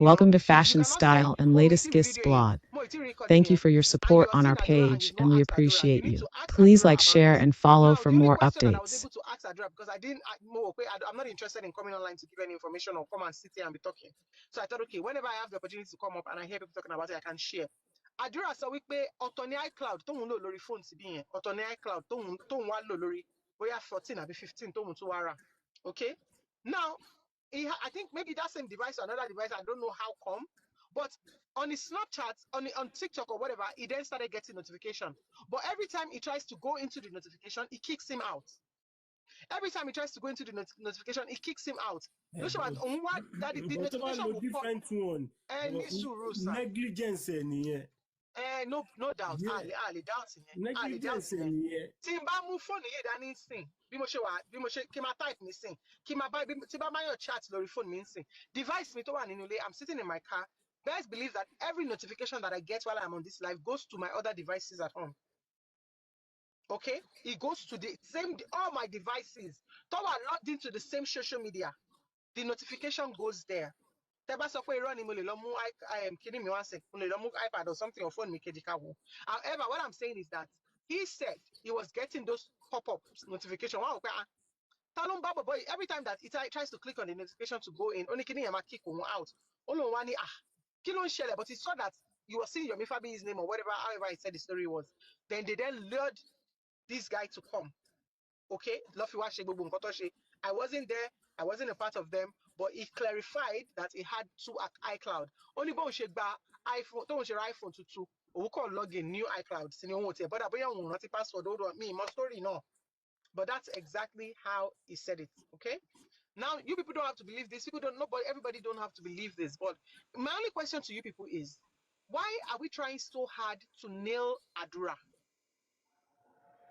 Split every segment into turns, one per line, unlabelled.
Welcome to Fashion Style and Latest Gist blog. Thank you for your support on our page, and we appreciate you. Please like, share, and follow for more updates.
Able to ask Adura because I'm not interested in coming online to give any information or come and sit here and be talking. So I thought, okay, whenever I have the opportunity to come up and I hear people talking about it, I can share. Adura sọ wípé ọ̀tọ̀ ni iCloud tóun lò lórí fóònù síbí yẹn, ọ̀tọ̀ ni iCloud tóun wá lò lórí bóyá 14 àbí 15 tóun tún wá rà. Okay? Now, I think maybe that same device or another device, I don't know how come, but on his Snapchat, on TikTok or whatever, he then started getting notification. But every time he tries to go into the notification, it kicks him out. Every time he tries to go into the notification, it kicks him out.
Yeah, but
the notification will
different one. Negligence
no doubt. Ali doubt.
Negligence
Timba move phone here than insane. Kima type missing. Kima buy Timba my chat lórí phone missing. Device me to one in I'm sitting in my car. Best believe that every notification that I get while I'm on this live goes to my other devices at home. Okay, it goes to the same all my devices. Though are logged into the same social media, the notification goes there. Teba sọ pé irọ́ ni mo lè lọ mú kidding me one sec, mo lè lọ mú iPad or something or phone mi kejika wo. However, what I'm saying is that he said he was getting those pop-up notifications. Wow, every time that he tries to click on the notification to go in, only kidding him kick out. But he saw that you were seeing Yomi Fabiyi's name or whatever, however he said the story was. Then they lured this guy to come. Okay, I wasn't there, I wasn't a part of them, but he clarified that he had two iCloud. Only bon she ba iPhone, don't share iPhone to two. We call login new iCloud. But not password. Me, my story no. But that's exactly how he said it. Okay. Now you people don't have to believe this. People don't know, but everybody don't have to believe this. But my only question to you people is, why are we trying so hard to nail Adura?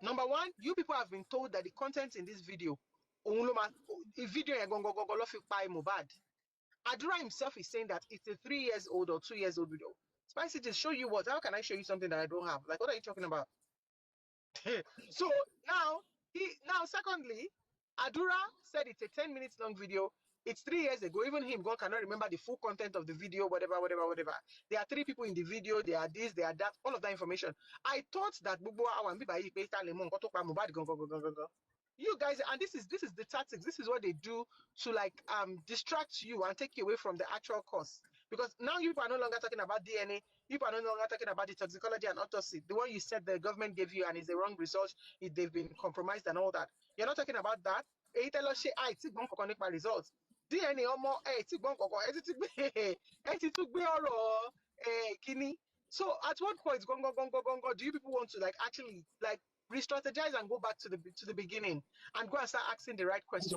Number one, you people have been told that the content in this video, mohbad. Adura himself is saying that it's a 3 years old or 2 years old video. Spicy to show you what? How can I show you something that I don't have? Like, what are you talking about? So now, secondly, Adura said it's a 10 minutes long video. It's 3 years ago. Even him, God cannot remember the full content of the video, whatever. There are 3 people in the video. They are this, they are that, all of that information. I thought that you guys, and this is the tactics. This is what they do to like distract you and take you away from the actual course. Because now you are no longer talking about DNA. You are no longer talking about the toxicology and autopsy. The one you said the government gave you and is the wrong result. They've been compromised and all that. You're not talking about that. Results. DNA so at what point do you people want to like actually like re-strategize and go back to the beginning and go and start asking the right questions?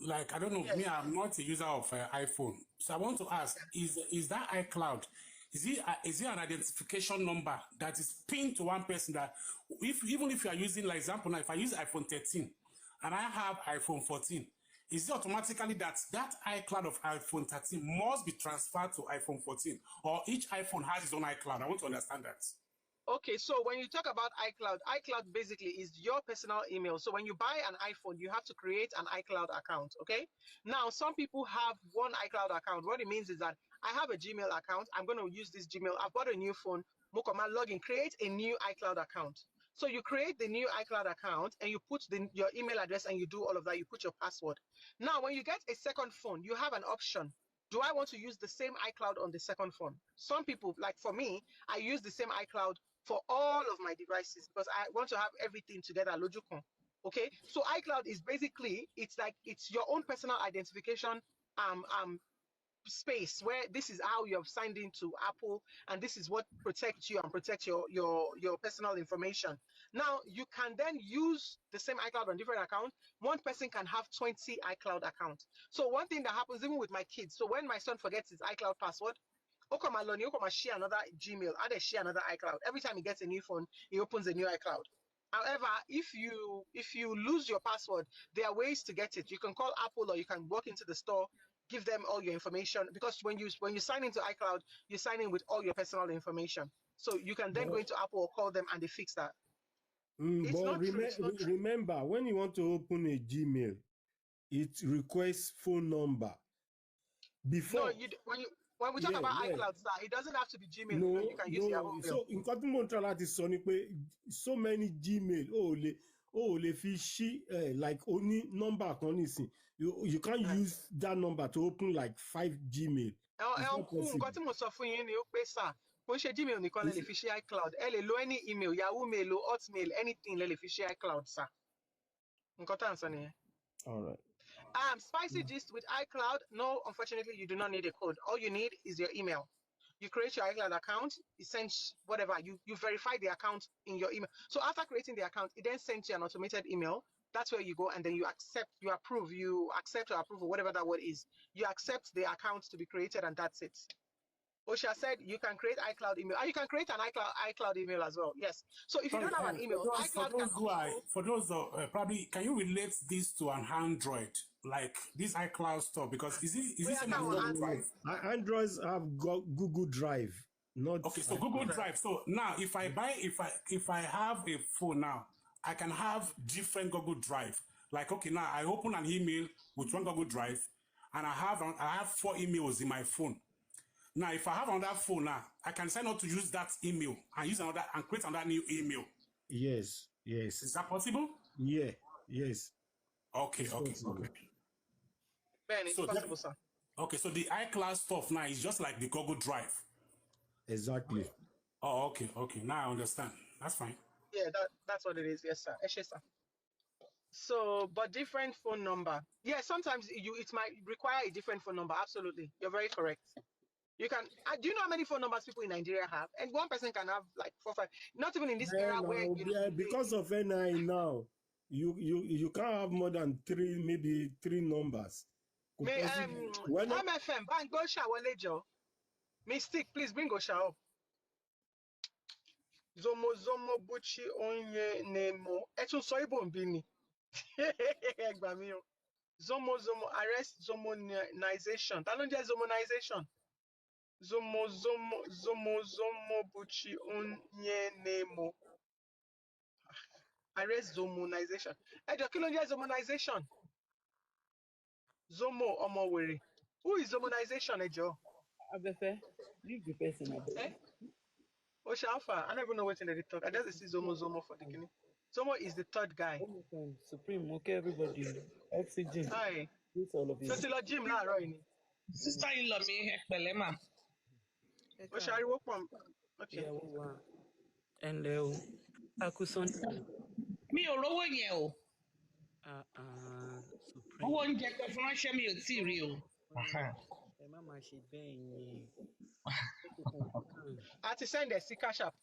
Like, I don't know, me, I'm not a user of iPhone. So I want to ask, is that iCloud, is it an identification number that is pinned to one person that even if you are using, like example, now, if I use iPhone 13 and I have iPhone 14, is it automatically that iCloud of iPhone 13 must be transferred to iPhone 14, or each iPhone has its own iCloud? I want to understand that.
Okay, so when you talk about iCloud basically is your personal email. So when you buy an iPhone, you have to create an iCloud account, okay? Now, some people have one iCloud account. What it means is that I have a Gmail account. I'm going to use this Gmail. I've got a new phone. Mokoma login, create a new iCloud account. So you create the new iCloud account and you put your email address and you do all of that. You put your password. Now, when you get a second phone, you have an option. Do I want to use the same iCloud on the second phone? Some people, like for me, I use the same iCloud for all of my devices because I want to have everything together. Okay, so iCloud is basically it's your own personal identification space where this is how you have signed into Apple and this is what protects you and protects your personal information. Now you can then use the same iCloud on different accounts. One person can have 20 iCloud accounts. So one thing that happens even with my kids, so when my son forgets his iCloud password, share another Gmail, share another iCloud. Every time he gets a new phone, he opens a new iCloud. However, if you lose your password, there are ways to get it. You can call Apple or you can walk into the store, give them all your information, because when you sign into iCloud, you sign in with all your personal information. So you can then go into Apple or call them and they fix that.
Remember, when you want to open a Gmail, it requests phone number.
No,
before.
when we talk about iCloud, sir, it doesn't have to be Gmail. You can use your own mail.
So nǹkan tí mo ń try láti sọ ni pé so many Gmail o lè fi ṣí like only number kan nísìn. You can't use that number to open like 5 Gmail. It's not possible.
Nǹkan tí mo sọ fún yín ni ó pé sir, kò ń ṣe Gmail nìkan lẹ lè fi ṣí iCloud. Ẹ lè lo any email, Yahoo mail, Hotmail, anything lẹ lè fi ṣí iCloud, sir. Nǹkan tá à ń sọ nìyẹn.
All right.
Spicy gist with iCloud. No, unfortunately, you do not need a code. All you need is your email. You create your iCloud account, it sends whatever, you verify the account in your email. So after creating the account, it then sends you an automated email. That's where you go and then you accept, you approve, you accept or approve, or whatever that word is. You accept the account to be created and that's it. Osha said you can create iCloud email. And you can create an iCloud email as well. Yes. So if you don't have an email,
for those probably, can you relate this to an Android, like this iCloud stuff? Because is it an Android Drive?
Androids have got Google Drive. Not
okay, so Google Drive. So now, if I have a phone now, I can have different Google Drive. Like okay, now I open an email with one Google Drive, and I have 4 emails in my phone. Now, if I have another phone now, I can decide not to use that email and use another and create another new email.
Yes.
Is that possible?
Yeah. Yes.
Okay.
Ben, it's possible, sir.
Okay, so the iCloud stuff now is just like the Google Drive.
Exactly.
Oh, okay. Now I understand. That's fine.
Yeah, that's what it is. Yes, sir. Yes, sir. So, but different phone number. Yeah, sometimes it might require a different phone number. Absolutely, you're very correct. You can. Do you know how many phone numbers people in Nigeria have? And one person can have like 4, 5. Not even in this era where
because of NI now, you can't have more than 3, maybe 3 numbers.
MFM, bang go shawale jo. Mystic, please bring Osha up. Zomo buchi onye nemo. Etun so ibo mbini. Egba mi o. Zomo arrest zomonization. Ta ló ń jẹ́ zomonization? Zomo buchi onye nemo. Arrest zomonization. Ejo kí ló ń jẹ́ zomonization? Zomo omowere. Who is zomonization, Ejo?
Abefe, leave the person.
Osha Alpha, I don't even know what in the talk. I just see Zomo for the kidney. Zomo is the third guy.
Supreme, okay, everybody. Oxygen.
Hi.
This all of you.
So till Jim now, right?
Sister-in-law me, Pelema.
Osha, I work from. Okay.
And Akuson.
Mi ò rówó yẹn o.
Supreme.
Owó oúnjẹ kan fún ránṣẹ́ mi ò tí ì rí o.
Ẹ má máa ṣe bẹ́ẹ̀ yẹn.
I to send a Cash App.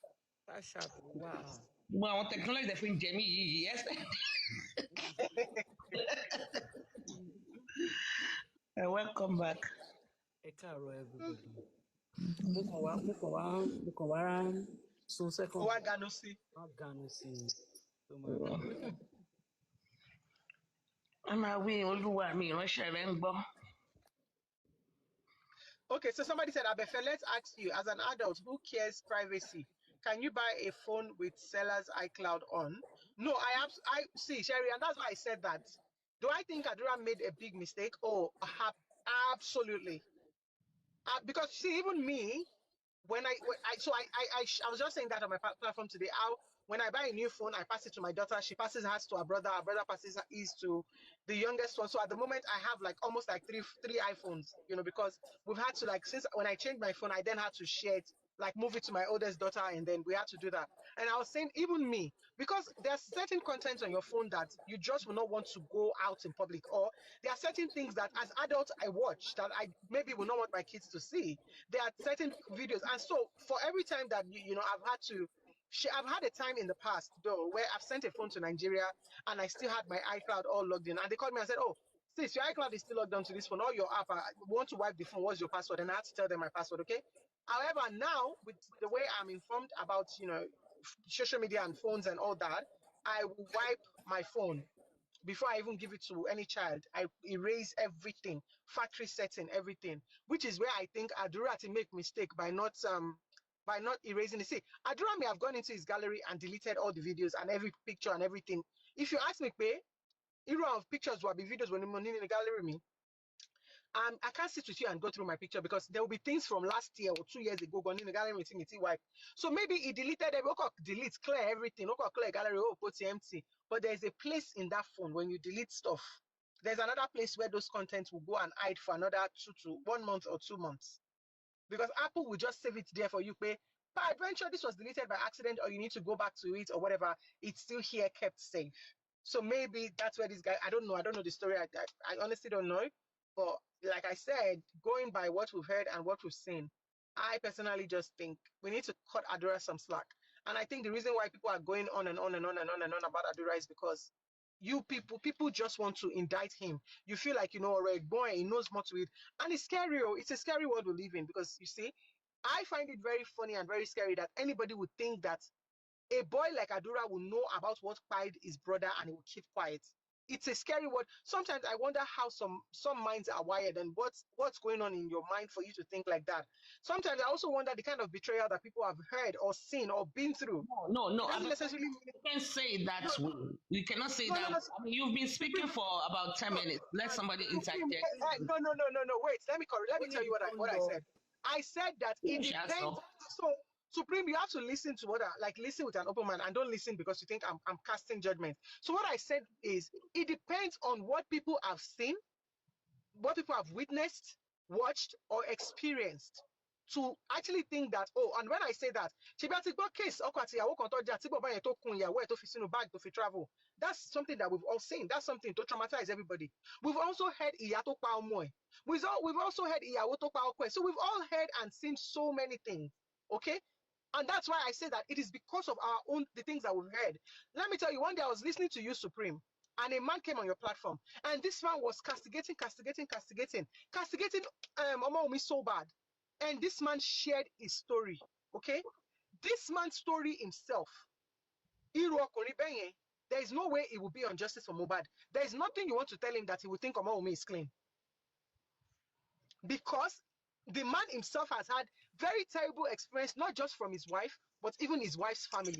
Cash App, wow.
Gbogbo àwọn technology dẹ̀ fi ń jẹ mí yìí, yes. Welcome back.
Ẹ káàárọ̀ everybody. Mo kàn wá sun second.
Wá ganu sí.
Ẹ máa wí olúwa mi ìránṣẹ́ rẹ̀ ń gbọ́.
Okay, so somebody said, Abefe, let's ask you, as an adult who cares privacy, can you buy a phone with seller's iCloud on? No, I see, Sherry, and that's why I said that. Do I think Adura made a big mistake? Oh, absolutely. Because see, even me, when I was just saying that on my platform today. When I buy a new phone, I pass it to my daughter. She passes hers to her brother. Her brother passes his to the youngest one. So at the moment, I have like almost like three iPhones, because we've had to since when I changed my phone, I then had to share it, move it to my oldest daughter, and then we had to do that. And I was saying, even me, because there's certain content on your phone that you just will not want to go out in public, or there are certain things that as adults I watch that I maybe will not want my kids to see. There are certain videos, and so for every time that I've had a time in the past though where I've sent a phone to Nigeria and I still had my iCloud all logged in, and they called me and said, "Oh, sis, your iCloud is still logged onto this phone. All your app, I want to wipe the phone. What's your password?" And I had to tell them my password. Okay. However, now with the way I'm informed about social media and phones and all that, I will wipe my phone before I even give it to any child. I erase everything, factory setting, everything, which is where I think Adurati make mistake by not erasing it. See, Adura may have gone into his gallery and deleted all the videos and every picture and everything. If you ask me, era of pictures will be videos when money in the gallery me. I can't sit with you and go through my picture because there will be things from last year or 2 years ago gone in the gallery meeting wipe. So maybe he deleted it, delete, clear everything, clear gallery, put it empty. But there's a place in that phone when you delete stuff. There's another place where those contents will go and hide for another 1 month or 2 months. Because Apple will just save it there for you. Pay per adventure, this was deleted by accident, or you need to go back to it or whatever. It's still here, kept safe. So maybe that's where this guy. I don't know. I don't know the story. I honestly don't know. But like I said, going by what we've heard and what we've seen, I personally just think we need to cut Adura some slack. And I think the reason why people are going on and on and on and on and on about Adura is because people just want to indict him. You feel like, already, boy, he knows more to it. And it's scary. It's a scary world we live in because you see, I find it very funny and very scary that anybody would think that a boy like Adura will know about what pied his brother and he will keep quiet. It's a scary word. Sometimes I wonder how some minds are wired and what's going on in your mind for you to think like that. Sometimes I also wonder the kind of betrayal that people have heard or seen or been through.
No.
It
I
doesn't
mean,
necessarily mean
you can say it
no,
that way. You cannot say
no, no,
that.
no.
I mean, you've been speaking
Supreme,
for about 10
no,
minutes. Let somebody
Supreme,
interject.
no, no, no, no, no. Wait, let me correct. Let me tell you what I said. I said that it depends.
So,
So, Supreme, you have to listen to listen with an open mind and don't listen because you think I'm casting judgment. So what I said is it depends on what people have seen, what people have witnessed, watched, or experienced to actually think that, oh, and when I say that, case bag to travel. That's something that we've all seen. That's something to traumatize everybody. We've also heard we've also heard so we've all heard and seen so many things. Okay. And that's why I say that it is because of the things that we've heard. Let me tell you, one day I was listening to you, Supreme, and a man came on your platform, and this man was castigating Omoumi so bad. And this man shared his story. Okay? This man's story himself. There is no way it will be on justice for Mohbad. There is nothing you want to tell him that he will think Omoumi is clean. Because the man himself has had very terrible experience, not just from his wife, but even his wife's family.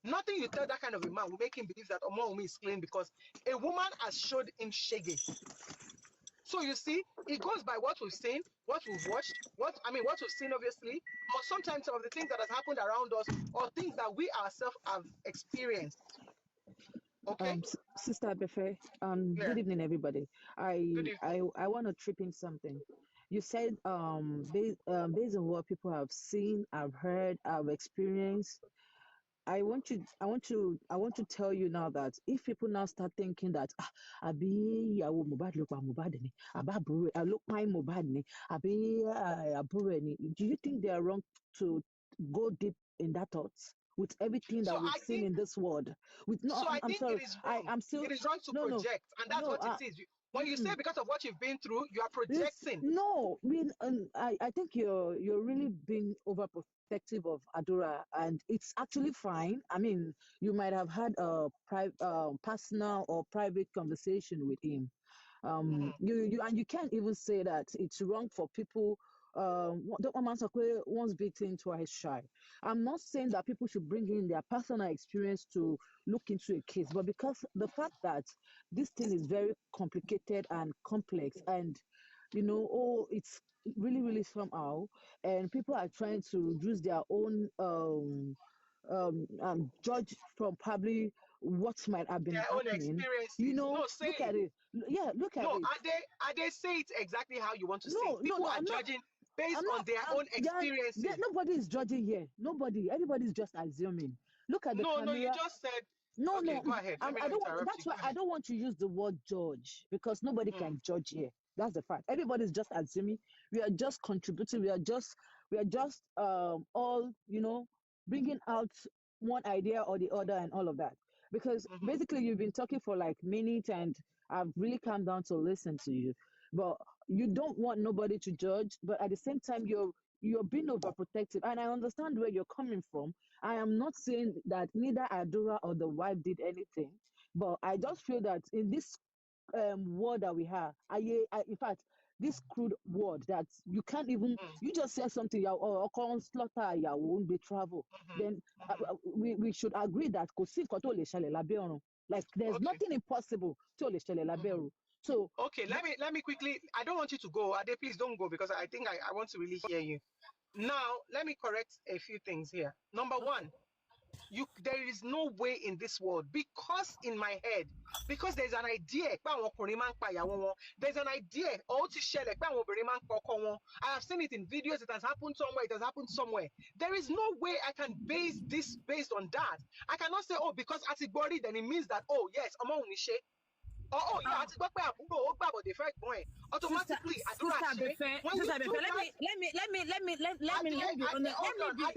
Nothing you tell that kind of a man will make him believe that Omoumi is clean because a woman has showed him shaggy. So you see, it goes by what we've seen, what we've watched, what we've seen, obviously, or sometimes some of the things that has happened around us, or things that we ourselves have experienced. Okay?
Sister Befe,
Yeah.
good evening, everybody.
Good evening.
I want to trip in something. You said based on what people have seen, have heard, have experienced. I want to tell you now that if people now start thinking that àbí ìyàwó Mohbad ló pa Mohbad ni, àbí àbúrò ló pa Mohbad ni, àbí àbúrò ẹ̀ ni, do you think they are wrong to go deep in that thoughts? With everything
So
that we've
I
seen
think
in this world, with no,
so I
I'm
think
sorry,
it is wrong.
I'm still
It is wrong to
no, no,
project, and that's
no.
what it is. When you say because of what you've been through, you are
This
projecting.
no, I think you're really being overprotective of Adura, and it's actually fine. I mean, you might have had a personal or private conversation with him.
Mm-hmm.
You can't even say that it's wrong for people. Don't want to say once bitten, twice shy. I'm not saying that people should bring in their personal experience to look into a case, but because the fact that this thing is very complicated and complex, and oh, it's really, really somehow, and people are trying to use their own judge from probably what might have been
Their own
happening.
experiences. No, say
Look
it.
at it. Yeah, look
No,
at it.
Are they say it exactly how you want to say it?
No, no,
People
no.
are judging based
I'm
on
not.
their own
There,
experiences.
nobody is judging here. Nobody. Everybody's just assuming. Look at the
No, no, you
camera.
just said,
No,
okay,
no,
go ahead. Let me
I
not
don't want.
interrupt you.
That's why
Go
I
ahead.
don't want to use the word judge because nobody
Mm,
can judge here. That's the fact. Everybody's just assuming. We are just contributing. We are just all bringing out one idea or the other and all of that. Because
mm-hmm.
basically you've been talking for like minutes and I've really come down to listen to you. But you don't want nobody to judge, but at the same time you're being overprotective. And I understand where you're coming from. I am not saying that neither Adura or the wife did anything, but I just feel that in this world that we have, in fact, this crude word that you can't even,
Mm,
you just say something, or call slaughter, you won't be travel.
mm-hmm,
Then
mm-hmm.
we should agree that kò sí nǹkan tó lè ṣẹlẹ̀ lábẹ́ ọ̀run. Like there's
Okay.
nothing impossible tó lè ṣẹlẹ̀ lábẹ́
Mm-hmm,
ọ̀run. So
Okay, let me quickly. I don't want you to go. Ade, please don't go because I think I want to really hear you. Now, let me correct a few things here. Number one, there is no way in this world, because in my head, because there's an idea, there's an idea, I have seen it in videos, it has happened somewhere, it has happened somewhere. There is no way I can base this based on that. I cannot say, oh, because Atibori, then it means that, oh, yes, oh yeah, automatically
Sister Befe,
when you do that,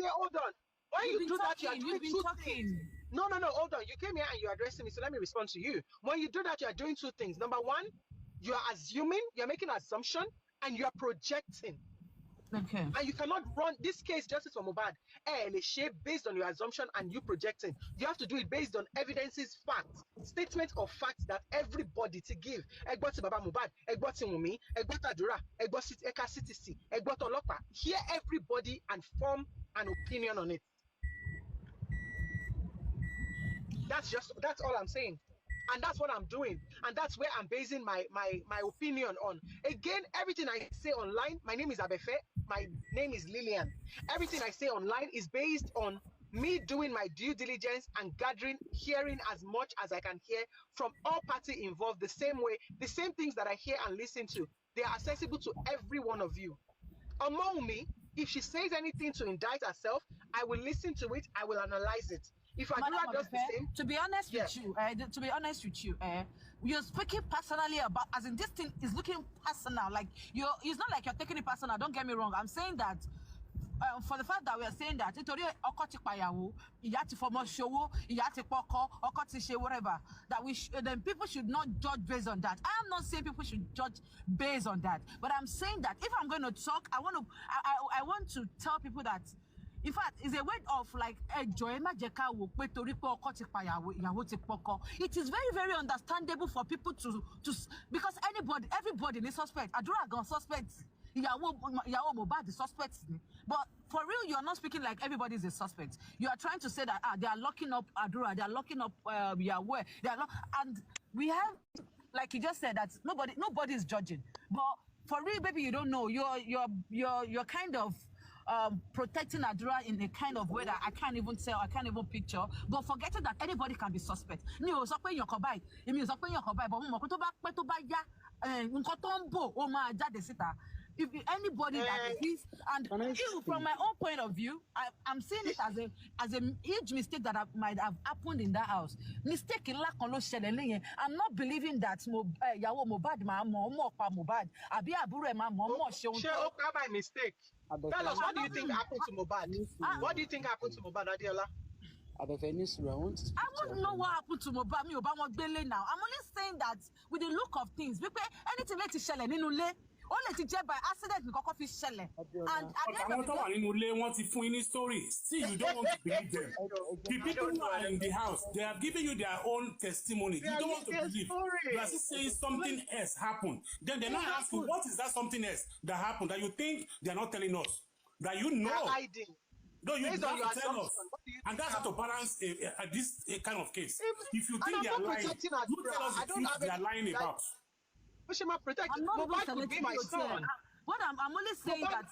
hold on. When you do that, you are doing two things. No, hold on. You came here and you're addressing me, so let me respond to you. When you do that, you are doing two things. Number one, you are assuming, you're making an assumption, and you are projecting.
Okay.
And you cannot run this case justice for mohbad based on your assumption and you projecting. You have to do it based on evidences, facts, statements of facts that everybody to give. Egboti baba mohbad, egboti Wunmi, egboti adura, egboti eka ctc, egboti olopa. Hear everybody and form an opinion on it. That's all I'm saying. And that's what I'm doing. And that's where I'm basing my opinion on. Again, everything I say online, my name is Abefe, my name is Lillian. Everything I say online is based on me doing my due diligence and hearing as much as I can hear from all parties involved the same way. The same things that I hear and listen to, they are accessible to every one of you. Among me, if she says anything to indict herself, I will listen to it, I will analyze it. If Adura does the same,
to be honest with you, you're speaking personally about, as in this thing is looking personal. Like it's not like you're taking it personal. Don't get me wrong. I'm saying that for the fact that we are saying that whatever, that then people should not judge based on that. I am not saying people should judge based on that, but I'm saying that if I'm going to talk, I want to tell people that. In fact, it's a way of like it is very, very understandable for people to because everybody is suspect. Adura gon suspect. Yawo mohbad is suspect. But for real, you are not speaking like everybody is a suspect. You are trying to say that they are locking up Adura, they are locking up Yahweh, and we have, like you just said, that nobody is judging. But for real, baby, you don't know. You're kind of protecting Adura in a kind of way that I can't even tell, I can't even picture, but forgetting that anybody can be suspect. If anybody that is, and from my own point of view, I'm seeing it as a huge mistake that might have happened in that house. Mistake in I'm not believing that Yawo mohbad mohbad abi abure
by mistake. Tell us, what do you think happened to mohbad? What do you think happened to mohbad, Adiola?
I
wouldn't know what happened to mohbad. Me now. I'm only saying that with the look of things, because anything let it shele nínú ilé. Only to by accident we got fish shell. And
See, you don't want to believe them. The people who are in the house, they have given you their own testimony. You don't want to believe. You are just saying something else happened. Then they're not asking, what is that something else that happened that you think they're not telling us? That you know. No, you have to tell us. And that's how to balance this kind of case. If you think they are lying, you tell us the truth they are lying about.
I'm not going to be my son.
What I'm only saying that,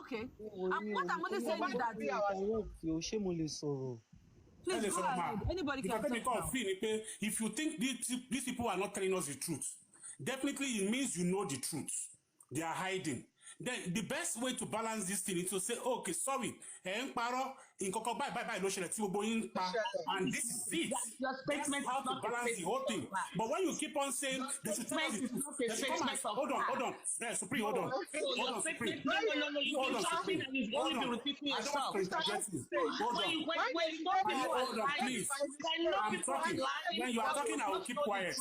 okay. What I'm only saying is that. Please go ahead. Anybody can talk.
If you think these people are not telling us the truth, definitely it means you know the truth. They are hiding. Then the best way to balance this thing is to say, okay, sorry, and this is it. That's how to balance the whole thing. But when you keep on saying they should tell us the truth, they should come and hold on. Supreme, hold on. Hold on, Supreme. Hold on, Supreme. Hold on. I don't want to interject you. Hold on, please. I'm talking. When you are talking, I will keep quiet.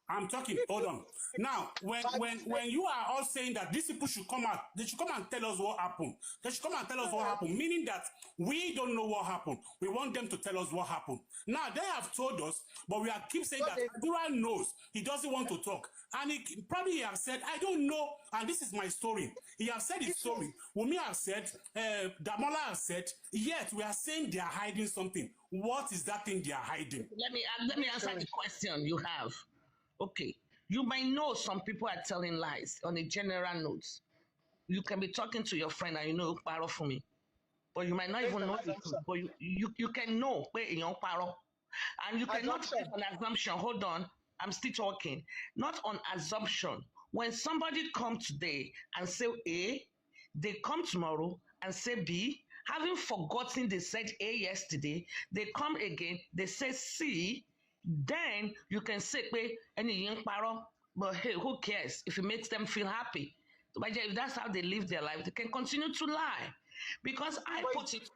I'm talking. Hold on. Now, when you are all saying that these people should come out, they should come and tell us what happened. They should come and tell us what happened, meaning that we don't know what happened. We want them to tell us what happened. Now, they have told us, but we are keep saying that Adura knows. He doesn't want to talk. And he probably have said, I don't know, and this is my story. He have said his story. Wunmi have said, Damola have said, yet we are saying they are hiding something. What is that thing they are hiding?
Let me answer the question you have. Okay. You might know some people are telling lies on a general note. You can be talking to your friend and you know, paro for me. But you might not
Based
even
on
know the truth.
assumption.
But you can know where in your paro. And you cannot
Assumption.
based on assumption. Hold on. I'm still talking. Not on assumption. When somebody come today and say A, they come tomorrow and say B, having forgotten they said A yesterday, they come again, they say C, then you can say, any young paro, but hey, who cares if it makes them feel happy? But if that's how they live their life, they can continue to lie. Because I put it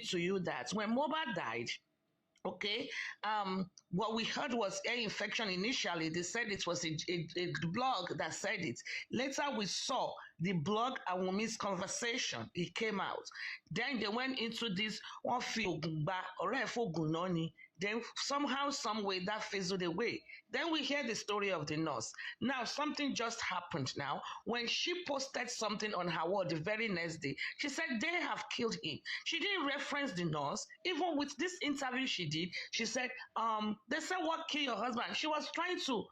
to you that when mohbad died, okay, what we heard was ear infection initially. They said it was a blog that said it. Later, we saw the blog and Wumi's conversation. It came out. Then they went into this one field, then somehow, some way that fizzled away. Then we hear the story of the nurse. Now, something just happened now. When she posted something on her wall the very next day, she said they have killed him. She didn't reference the nurse. Even with this interview she did, she said, they said, what killed your husband? She was trying to,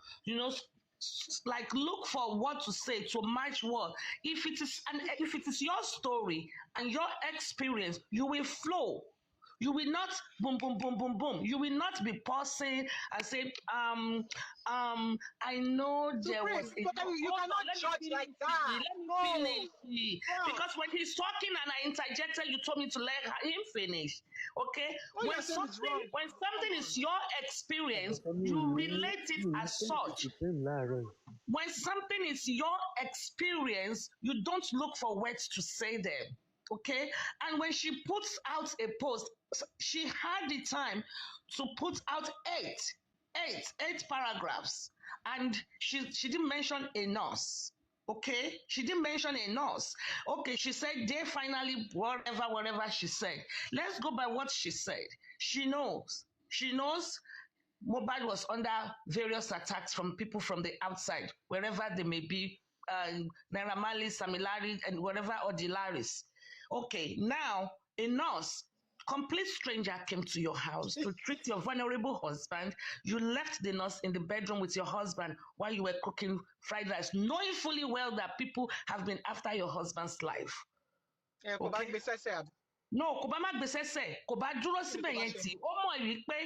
like look for what to say to match what. If it is your story and your experience, you will flow. You will not boom, boom, boom, boom, boom. You will not be pausing and say, I know there
Supreme,
was a
but you
hold on,
cannot
let me
judge
finish.
like that.
Let me
No.
finish.
God.
Because when he's talking and I interjected, you told me to let him finish. Okay?
What you're saying is wrong.
When
Come
something
on.
is your experience, you relate it as such. When something is your experience, you don't look for words to say them. Okay? And when she puts out a post, she had the time to put out eight paragraphs. And she didn't mention a nurse. Okay, she didn't mention a nurse. Okay, she said they finally, whatever she said. Let's go by what she said. She knows. She knows Mohbad was under various attacks from people from the outside, wherever they may be, Naira Marley, Samilari, and whatever, or the Laris. Okay, now a nurse, complete stranger came to your house to treat your vulnerable husband. You left the nurse in the bedroom with your husband while you were cooking fried rice, knowing fully well that people have been after your husband's life. Okay? No, kò bá má gbèsè sẹ̀, kò bá dúró síbẹ̀ yẹn tì, ó mọ̀ wípé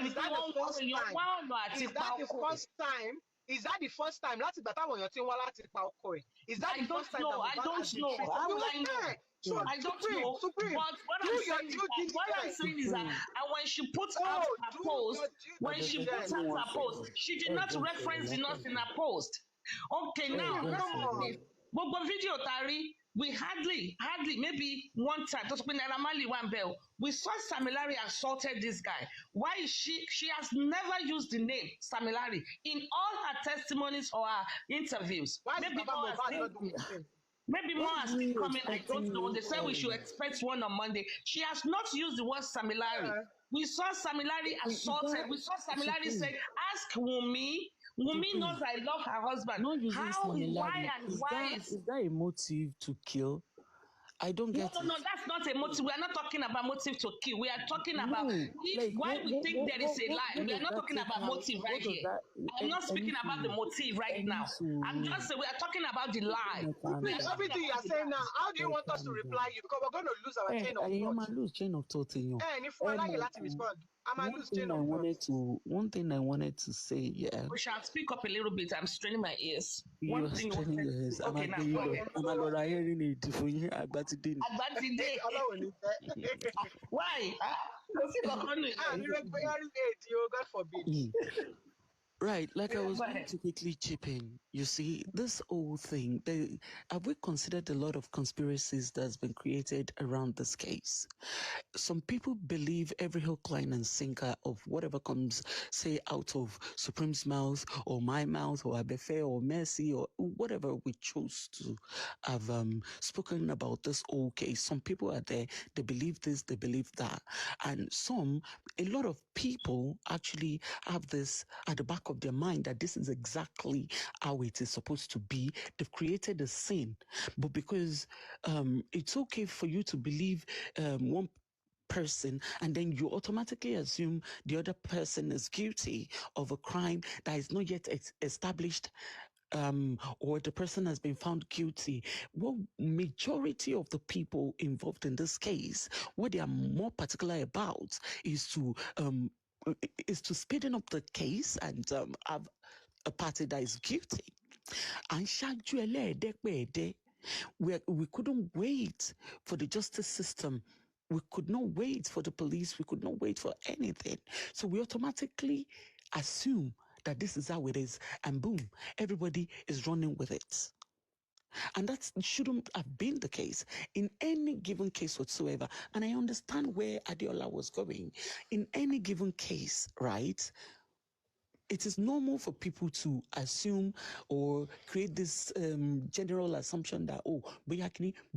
Is that the first time? Is that the first time? Is that the first time? Láti ìgbà táwọn èèyàn ti ń wá láti pa ọkọ ẹ̀. Is that the first time that Mohbad has been treated?
How will I know?
So
I don't know.
Supreme,
But what I'm saying is that, and when she puts out her post, she did not reference the nurse in her post. Okay, now
come on.
gbogbo video tari, we hardly, maybe one time, just when Naira Marley one bell, we saw Samilari assaulted this guy. Why is she has never used the name Samilari in all her testimonies or her interviews.
Why is Baba Mohbad not doing the same?
Maybe more are still coming. I don't know. They said we should expect one on Monday. She has not used the word Samilari.
Yeah.
We saw Samilari assaulted. We saw Samilari say, ask Wumi. Wumi knows I love her husband. How, why, and why
is that a motive to kill? I don't get it.
No, that's not a motive. We are not talking about motive to kill. We are talking about why we think there is a lie. We are not talking about motive right here. I'm not speaking about the motive right now. I'm just saying we are talking about the lie.
Everything you are saying now, how do you want us to reply you? Because we're going to lose our chain of thought.
You might lose chain of thought.
If we're like to respond, I might lose chain of thought.
One thing I wanted to say, yeah.
We shall speak up a little bit. I'm straining my ears.
You're straining your ears.
Okay, now go ahead. Why?
God forbid.
Right, like I was going to quickly chip in. You see, this whole thing, have we considered a lot of conspiracies that's been created around this case? Some people believe every hook, line, and sinker of whatever comes, say, out of Supreme's mouth, or my mouth, or Abefe, or Mercy, or whatever we chose to have spoken about this whole case. Some people are there, they believe this, they believe that. And a lot of people actually have this at the back of their mind that this is exactly how it is supposed to be. They've created a scene, but because it's okay for you to believe one person, and then you automatically assume the other person is guilty of a crime that is not yet established, or the person has been found guilty. What majority of the people involved in this case, what they are more particular about is to speeding up the case and have a party that is guilty. And we couldn't wait for the justice system. We could not wait for the police. We could not wait for anything. So we automatically assume that this is how it is, and boom, everybody is running with it. And that shouldn't have been the case in any given case whatsoever. And I understand where Adeola was going. In any given case, right? It is normal for people to assume or create this general assumption that,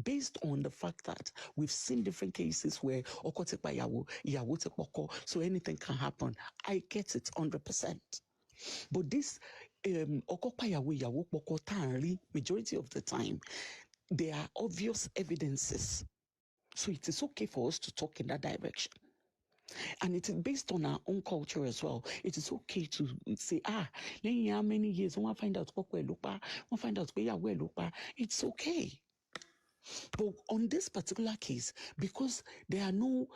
based on the fact that we've seen different cases where so anything can happen. I get it 100%. But this majority of the time, there are obvious evidences. So it is okay for us to talk in that direction. And it is based on our own culture as well. It is okay to say, how many years, when I find out it's okay. But on this particular case, because there are no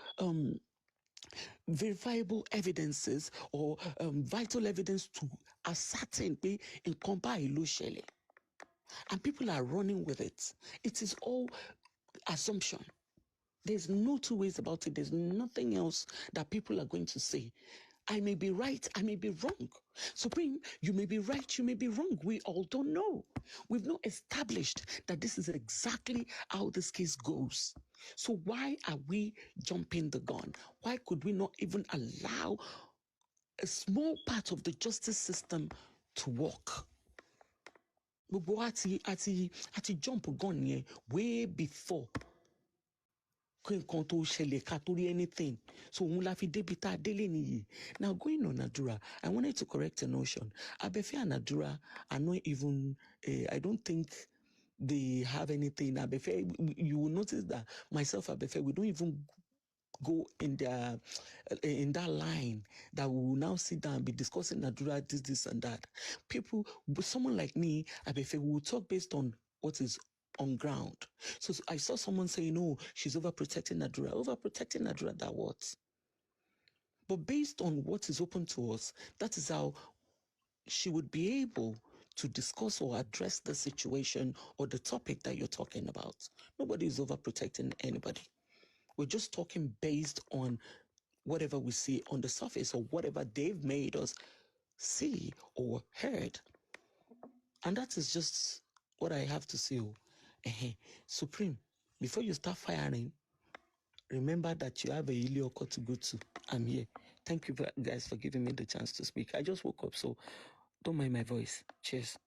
verifiable evidences or vital evidence to ascertain in compa illusion, and people are running with it, it is all assumption. There's no two ways about it. There's nothing else that people are going to say. I may be right, I may be wrong. Supreme, you may be right, you may be wrong. We all don't know. We've not established that this is exactly how this case goes. So why are we jumping the gun? Why could we not even allow a small part of the justice system to work? Gbogbo àti jump gun way before anything. So now going on Adura, I wanted to correct a notion. Abefe and Adura are not even, I don't think they have anything. Abefe, you will notice that myself, Abefe, we don't even go in that line that we will now sit down and be discussing Adura, this and that. People, someone like me, Abefe, we will talk based on what is on ground. So I saw someone saying, "No, she's overprotecting Adura." Overprotecting Adura, that what? But based on what is open to us, that is how she would be able to discuss or address the situation or the topic that you're talking about. Nobody is overprotecting anybody. We're just talking based on whatever we see on the surface or whatever they've made us see or heard. And that is just what I have to say. Supreme, before you start firing, remember that you have a Ilioko to go to. I'm here. Thank you guys for giving me the chance to speak. I just woke up, so don't mind my voice. Cheers.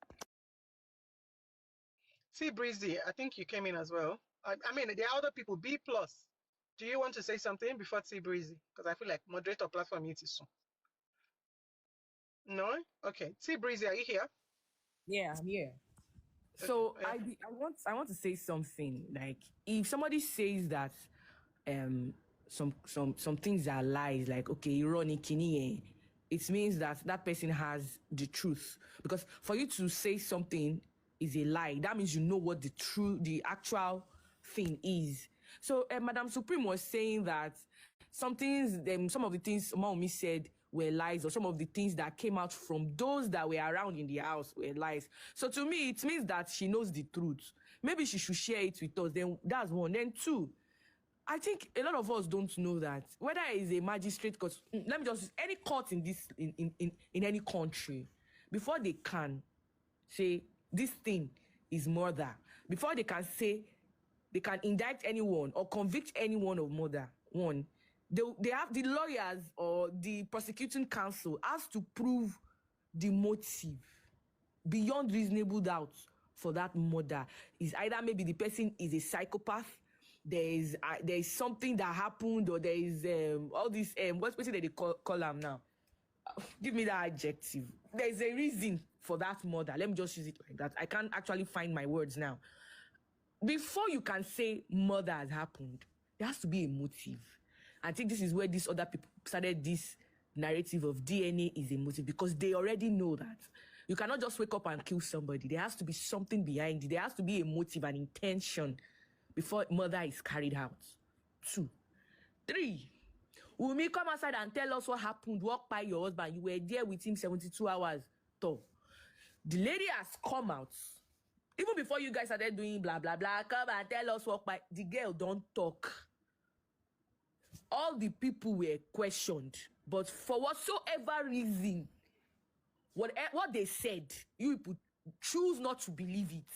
See, Breezy, I think you came in as well. I mean, there are other people. B+. Do you want to say something before T Breezy? Because I feel like moderator platform you soon. No? Okay. T Breezy, are you here?
Yeah, I'm here. So okay. I want to say something. Like, if somebody says that some things are lies, like, okay, ironic, it means that that person has the truth. Because for you to say something is a lie, that means you know what the actual thing is. So Madam Supreme was saying that some of the things Mommy said were lies, or some of the things that came out from those that were around in the house were lies. So to me, it means that she knows the truth. Maybe she should share it with us. Then that's one. Then two, I think a lot of us don't know that whether it's a magistrate, because let me just, any court in this in any country, before they can say this thing is murder, before they can say they can indict anyone or convict anyone of murder, one, they have the lawyers or the prosecuting counsel has to prove the motive beyond reasonable doubt for that murder. Is either maybe the person is a psychopath, there is something that happened, or there is all this what's that they call them now? Give me that adjective. There is a reason for that murder. Let me just use it like that. I can't actually find my words now. Before you can say murder has happened, there has to be a motive. I think this is where these other people started this narrative of DNA is a motive, because they already know that you cannot just wake up and kill somebody. There has to be something behind it. There has to be a motive, an intention before murder is carried out. 2. 3. Wunmi, come outside and tell us what happened. Walk by your husband. You were there with him 72 hours. So, the lady has come out. Even before you guys started doing blah, blah, blah, come and tell us what by. The girl don't talk. All the people were questioned. But for whatsoever reason, what they said, you people choose not to believe it.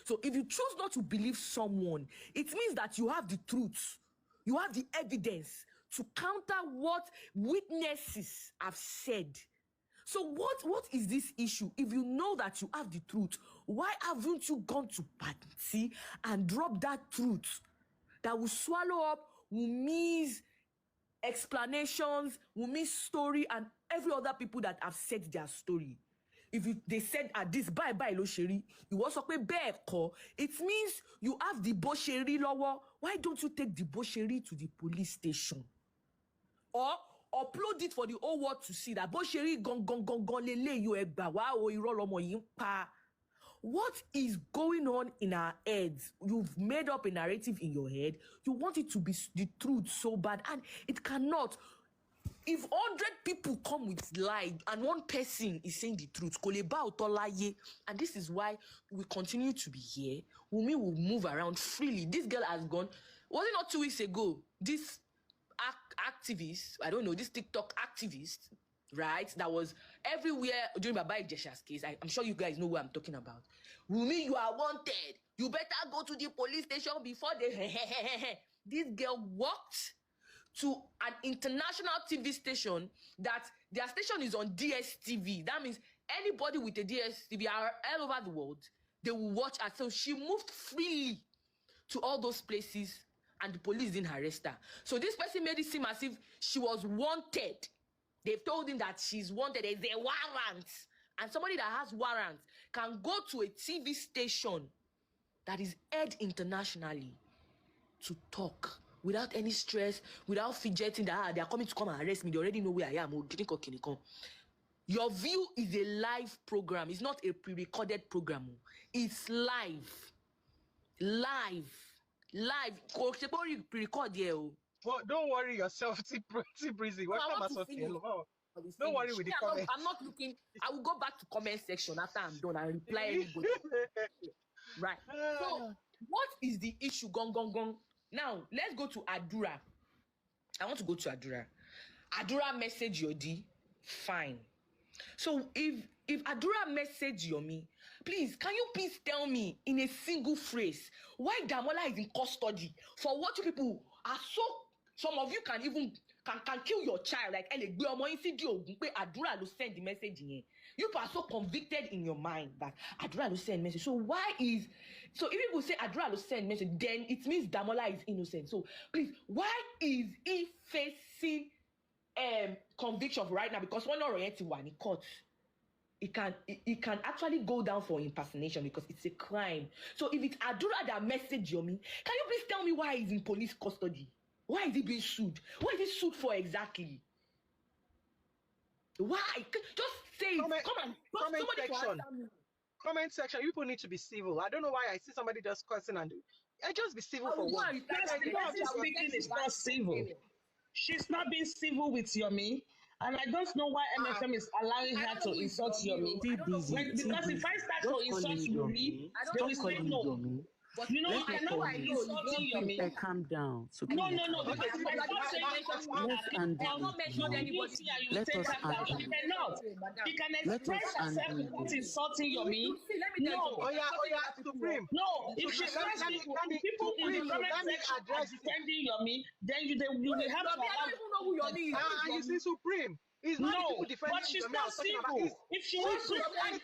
So if you choose not to believe someone, it means that you have the truth. You have the evidence to counter what witnesses have said. So what is this issue? If you know that you have the truth, why haven't you gone to party and dropped that truth that will swallow up Wunmi's explanations, Wunmi's story, and every other people that have said their story? If they said at this bye lo sheri, you also pay beko, it means you have the bosheri lower. Why don't you take the bosheri to the police station? Or upload it for the whole world to see that bosheri gong lele you egba wa o iro lomo yin pa. What is going on in our heads? You've made up a narrative in your head. You want it to be the truth so bad, and it cannot. If 100 people come with lie and one person is saying the truth, and this is why we continue to be here. Wunmi will move around freely. This girl has gone. Was it not 2 weeks ago? This activist, I don't know, this TikTok activist, right, that was everywhere during Baba Ijesha's case. I'm sure you guys know what I'm talking about. Wunmi, you are wanted. You better go to the police station before they. This girl walked to an international TV station that their station is on DSTV. That means anybody with a DSTV all over the world, they will watch her. So she moved freely to all those places and the police didn't arrest her. So this person made it seem as if she was wanted. They've told him that she's wanted. There's a warrant. And somebody that has warrants can go to a TV station that is aired internationally to talk without any stress, without fidgeting that they are coming to come and arrest me. They already know where I am. Your view is a live program. It's not a pre-recorded program. It's live. Live. Pre-record here.
Well, don't worry yourself, Breezy. Don't worry with the comments.
I'm not looking. I will go back to comment section after I'm done and reply anybody. Right. So, what is the issue? Gong. Now, let's go to Adura. I want to go to Adura. Adura message Yodi. Fine. So, if Adura message Yomi, please, can you please tell me in a single phrase why Damola is in custody for what you people are so. Some of you can even can kill your child like Adura will send the message in. You are so convicted in your mind that Adura will send message. So if people say Adura will send message, then it means Damola is innocent. So please, why is he facing conviction right now? Because one oriented one in court. It can actually go down for impersonation because it's a crime. So if it's Adura that messaged Yomi, can you please tell me why he's in police custody? Why is he being sued? What is he sued for exactly? Why? Just say it.
Comment section. People need to be civil. I don't know why I see somebody just cursing and just be civil for once.
Speaking is not civil. She's not being civil with Yomi. And I don't know why MFM is allowing her to insult Yomi. Because if I start to insult Yomi, they will say no. You know, I know why he's insulting Yomi.
Calm down.
No. Because if I start saying let us
handle.
He can express herself without insulting Yomi. No.
Supreme.
No. If she starts people in the comment section are defending Yomi, then you will have to.
I don't even know who Yomi is.
You see, Supreme. It's not people defending
but she's not civil. If she wants to, I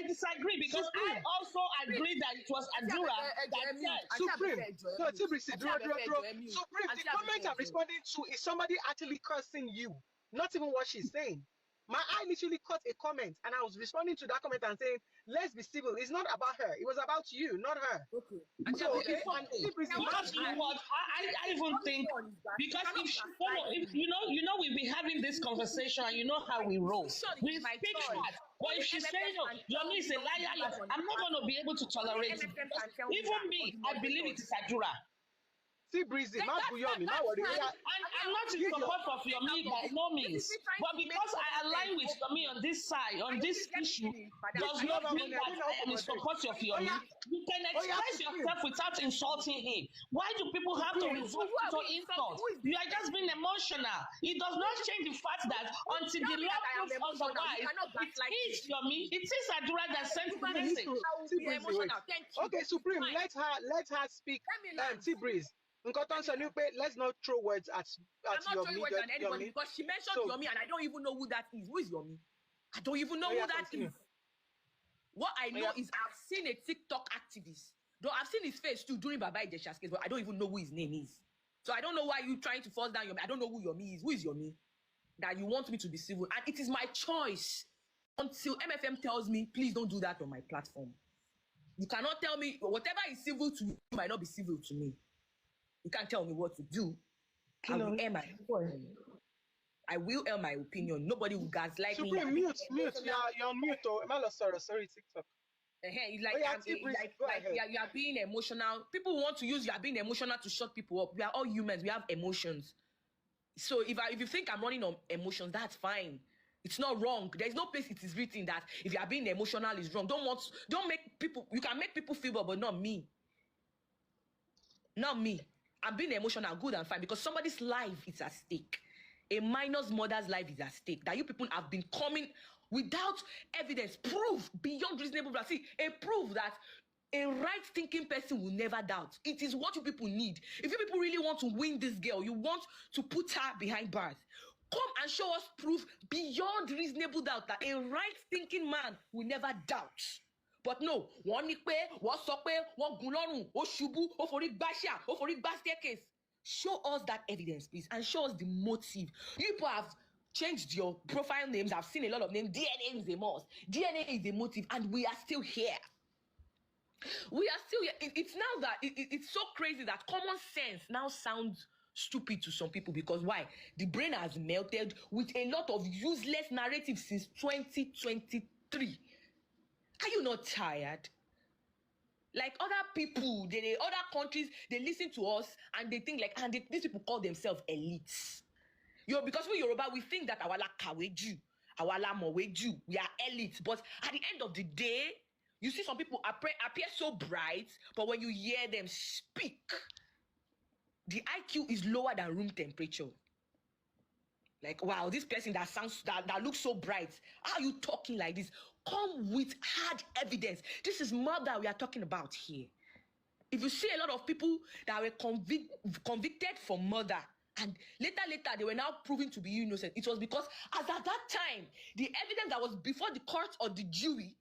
disagree because I also agree that it was Adura that said.
Supreme. The comment I'm responding to is somebody actually cursing you, not even what she's saying. I literally caught a comment and I was responding to that comment and saying, let's be civil. It's not about her. It was about you, not her.
Okay.
So, okay. And
Because you know what, I even think, because if she follow, if you know, we've been having this conversation and you know how we roll. We speak fast. But if she's saying, no, Yomi is a liar, I'm not going to be able to tolerate it. Even me, I believe it is Adura.
See, Breezy, ma Buyomi, ma worry.
I'm not in support of Yomi by no means, but because I align with Yomi on this side, on this issue, does not mean that I am in support of Yomi. You can express yourself without insulting him. Why do people have to resort to insult? You are just being emotional. It does not change the fact that until the Lord proves otherwise, it is Yomi, it is Adura that sent the message.
Okay, Supreme, let her speak. T-Breeze. Let's not throw words at
I'm not
Yomi,
throwing words at anybody because she mentioned Yomi and I don't even know who that is. Who is Yomi? I don't even know who that is. What I know is I've seen a TikTok activist. Though I've seen his face too during Baba Ijesha's case, but I don't even know who his name is. So I don't know why you're trying to force down Yomi. I don't know who Yomi is. Who is Yomi? That you want me to be civil. And it is my choice until MFM tells me, please don't do that on my platform. You cannot tell me whatever is civil to you might not be civil to me. You can't tell me what to do. I will air my opinion. I will air my opinion. Nobody will gaslight me.
Supreme, mute. You're on mute. Sorry, TikTok.
It's like you are being emotional. People want to use you are being emotional to shut people up. We are all humans. We have emotions. So if you think I'm running on emotions, that's fine. It's not wrong. There's no place it is written that if you are being emotional is wrong. Don't make people. You can make people feel bad, but not me. Not me. I'm being emotional, good and fine, because somebody's life is at stake. A minor's mother's life is at stake. That you people have been coming without evidence, proof beyond reasonable doubt. See, a proof that a right-thinking person will never doubt. It is what you people need. If you people really want to win this girl, you want to put her behind bars, come and show us proof beyond reasonable doubt that a right-thinking man will never doubt. But no, one gun lorun, o shubu, o fori gbashia, o fori gba staircase. Show us that evidence, please, and show us the motive. You people have changed your profile names. I've seen a lot of names. DNA is a must. DNA is a motive, and we are still here. We are still here. It's now that it's so crazy that common sense now sounds stupid to some people because why? The brain has melted with a lot of useless narratives since 2023. Are you not tired? Like other people, other countries, they listen to us and they think like, and these people call themselves elites. Because we Yoruba, we think that our la kaweju, our la moweju, we are elites. But at the end of the day, you see some people appear so bright, but when you hear them speak, the IQ is lower than room temperature. Like, wow, this person that looks so bright. How are you talking like this? Come with hard evidence. This is murder we are talking about here. If you see a lot of people that were convicted for murder, and later they were now proven to be innocent, it was because as at that time, the evidence that was before the court or the jury